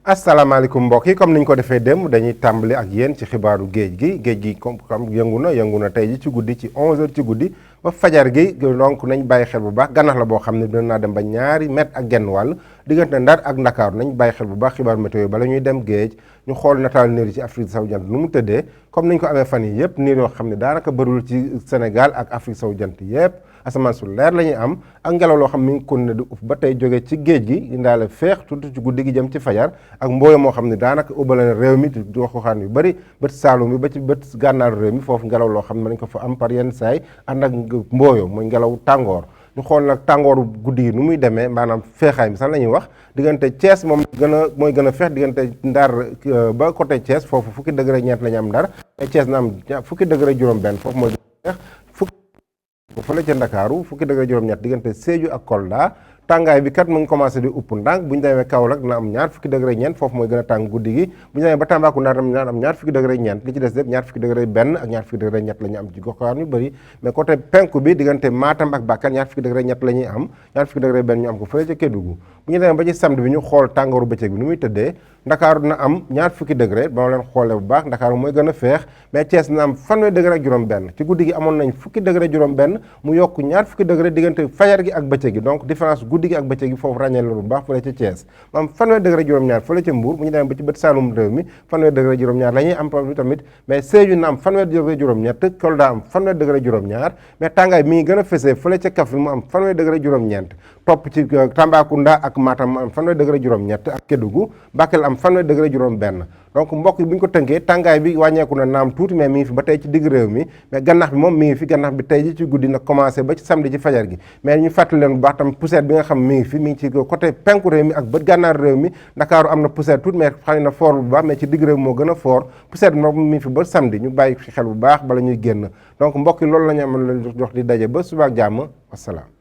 asalaamaaleykum mbokk yi comme niñ ko defee démb dañuy tàmbali ak yéen ci xibaaru géej gi comme yëngu na tey ji ci guddi ci 11h ci guddi ba fajar gi donc nañ bàyyi xel bu baax gànnax la boo xam ne dina naa dem ba ñaari mètre ak genn wàll diggante Ndar ak Ndakaaru nañ bàyyi xel bu baax xibaaru météo bala ñuy dem géej ñu xool nataal niir yi ci Afrique sowu jant nu mu tëddee comme niñ ko amee fan yi yëpp niir yoo xam ne daanaka bëriwul ci Sénégal ak Afrique sowu jant yëpp asamaan su leer la ñuy am ak ngelaw loo xam mi ngi continué di uf ba tey jóge ci géej gi indaale feex tuuti ci guddi gi jëm ci fajar ak mbooyo moo xam ne daanaka ubbale réew mi di waxuxaan yu bëri bët saalum bi ba ci bët gànnaaru réew mi foofu ngelaw loo xam ne dañ ko fa am par yenn saay ànd ak mbooyo mooy ngelaw tàngoor ñu xool nag tàngooru guddi gi nu muy demee maanaam feexaay bi sax la ñuy wax diggante Thiès moom mooy gën a feex diggante Ndar ba côté Thiès foofu fukki degré ñeent la ñu am Ndar te Thiès na am fukki degré juróom benn foofu mooy gën a feex fële ca Ndakaaru fukki degré juróom-ñett diggante Sédhiou ak Kolda tàngaay bi kat mu ngi commencé di upp ndànk bu ñu demee Kaolack dina am ñaar fukki degré ñeent foofu mooy gën a tàng guddi gi bu ñu demee ba Tambacounda dina am ñaar fukki degré ñeent li ci des lépp ñaar fukki degré benn ak ñaar fukki degré ñett la ñu am ci goxaan yu bëri mais côté penku bi diggante Matam ak Bakel ñaar fukki degré ñett la ñuy am ñaar fukki degré benn ñu am ko fële ca Kédougou bu ñu demee ba ci samedi bi ñu xool tàngooru bëccëg bi nu muy tëddee Ndakaaru dina am ñaar fukki degré ba ma leen xoolee bu baax Ndakaaru mooy gën a feex mais Thiès dina am fanweeri degré ak juróom benn ci guddi gi amoon nañ fukki degré juróom benn mu yokk ñaar fukki degré diggante fajar gi ak bëccëg gi donc différence guddi gi ak bëccëg gi foofu ràññee la bu baax fële ca Thiès mu am fanweeri degré juróom-ñaar fële ca Mbour bu ñu demee ba ci bët Saalum réew mi fanweeri degré juróom-ñaar la ñuy am tamit mais Sédhiou na am fanweeri degré juróom-ñett Kolda am fanweeri degré juróom-ñaar mais tàngaay mi ngi gën a fesee fële ca Kaffrine mu am fanweeri degré juróom-ñeent topp ci Tambacounda ak Matam mu am fanweeri degré juróom-ñett ak Kédougou Bakel am fanweeri degré juróom-benn donc mbokk yi bu ñu ko tënkee tàngaay bi wàññeeku na naam tuuti mais mi ngi fi ba tey ci digg réew mi mais gannax bi moom mi ngi fi gannax bi tey ji ci guddi na commencé ba ci samedi ci fajar gi mais ñu fàttali leen bu baax tam poussière bi nga xam mi ngi fi mi ngi ci côté penku réew mi ak bët gànnaar réew mi Ndakaaru am na poussière tuuti mais xam na fort bu baax mais ci digg réew mi moo gën a fort poussière bi moom mi ngi fi ba samedi ñu bàyyi fi xel bu baax bala ñuy génn donc mbokk yi loolu la ñu amal leen jox di daje ba suba ak jàmm wasalaam